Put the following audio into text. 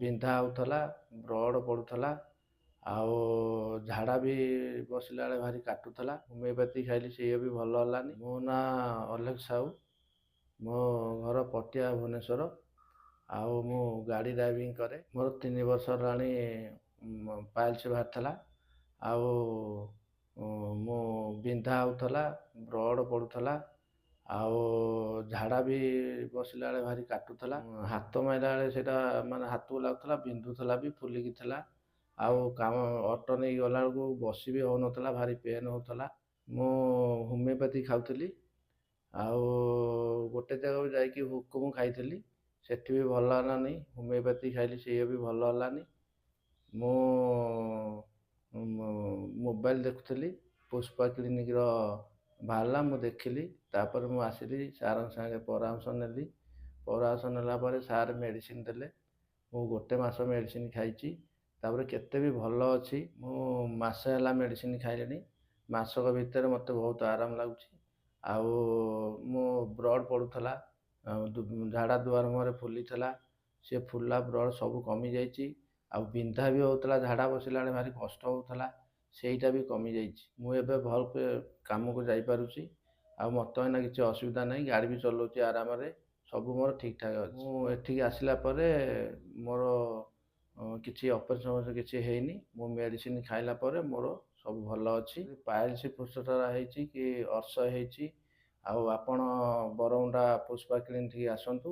ବିନ୍ଧା ହେଉଥିଲା, ବ୍ଲଡ଼ ପଡ଼ୁଥିଲା, ଆଉ ଝାଡ଼ା ବି ବସିଲା ବେଳେ ଭାରି କାଟୁଥିଲା। ହୋମିଓପାଥି ଖାଇଲି, ସିଏ ବି ଭଲ ହେଲାନି। ମୋ ନାଁ ଅଲେଖ ସାହୁ, ମୋ ଘର ପଟିଆ ଭୁବନେଶ୍ୱର। ଆଉ ମୁଁ ଗାଡ଼ି ଡ୍ରାଇଭିଂ କରେ। ମୋର 3 ବର୍ଷ ହେଲାଣି ପାଇଲ୍ସ ବାହାରିଥିଲା। ଆଉ ମୁଁ ବିନ୍ଧା ହେଉଥିଲା, ବ୍ଲଡ଼ ପଡ଼ୁଥିଲା, ଆଉ ଝାଡ଼ା ବି ବସିଲା ବେଳେ ଭାରି କାଟୁଥିଲା। ହାତ ମାରିଲା ବେଳେ ସେଇଟା ମାନେ ହାତକୁ ଲାଗୁଥିଲା, ବିନ୍ଧୁଥିଲା ବି, ଫୁଲିକି ଥିଲା। ଆଉ ଅଟୋ ନେଇକି ଗଲାବେଳକୁ ବସି ବି ହେଉନଥିଲା, ଭାରି ପେନ୍ ହେଉଥିଲା। ମୁଁ ହୋମିଓପାଥି ଖାଉଥିଲି। ଆଉ ଗୋଟେ ଜାଗାକୁ ଯାଇକି ହୁକୁମ ଖାଇଥିଲି, ସେଠି ବି ଭଲ ହେଲାନି। ହୋମିଓପାଥି ଖାଇଲି, ସିଏ ବି ଭଲ ହେଲାନି। ମୁଁ ମୋବାଇଲ ଦେଖୁଥିଲି, ପୁଷ୍ପା କ୍ଲିନିକର ବାହାରିଲା, ମୁଁ ଦେଖିଲି। ତାପରେ ମୁଁ ଆସିଲି, ସାର୍ଙ୍କ ସାଙ୍ଗେ ପରାମର୍ଶ ନେଲି। ପରାମର୍ଶ ନେଲା ପରେ ସାର୍ ମେଡ଼ିସିନ ଦେଲେ। ମୁଁ ଗୋଟେ ମାସ ମେଡ଼ିସିନ ଖାଇଛି। ତାପରେ କେତେ ବି ଭଲ ଅଛି। ମୁଁ ମାସେ ହେଲା ମେଡ଼ିସିନ ଖାଇଲିଣି। ମାସକ ଭିତରେ ମୋତେ ବହୁତ ଆରାମ ଲାଗୁଛି। ଆଉ ମୋ ବ୍ଲଡ଼ ପଡ଼ୁଥିଲା, ଝାଡ଼ା ଦୁଆର ମୁହଁରେ ଫୁଲିଥିଲା, ସେ ଫୁଲା ବ୍ଲଡ଼ ସବୁ କମିଯାଇଛି। ଆଉ ବିନ୍ଧା ବି ହେଉଥିଲା, ଝାଡ଼ା ବସିଲା ବେଳେ ଭାରି କଷ୍ଟ ହେଉଥିଲା, ସେଇଟା ବି କମିଯାଇଛି। ମୁଁ ଏବେ ଭଲ କାମକୁ ଯାଇପାରୁଛି। ଆଉ ମୋତେ ଏଇନା କିଛି ଅସୁବିଧା ନାହିଁ, ଗାଡ଼ି ବି ଚଲାଉଛି ଆରାମରେ, ସବୁ ମୋର ଠିକ୍ ଠାକ୍ ଅଛି। ମୁଁ ଏଠିକି ଆସିଲା ପରେ ମୋର କିଛି ଅପରେସନ୍ କିଛି ହେଇନି। ମୁଁ ମେଡ଼ିସିନ ଖାଇଲା ପରେ ମୋର ସବୁ ଭଲ ଅଛି। ପାଇଲ୍ସ ଫୁସଟରା ହେଇଛି କି ଅର୍ଶ ହେଇଛି, ଆଉ ଆପଣ ବରମୁଣ୍ଡା ପୁଷ୍ପା କ୍ଲିନିକ୍ ଆସନ୍ତୁ।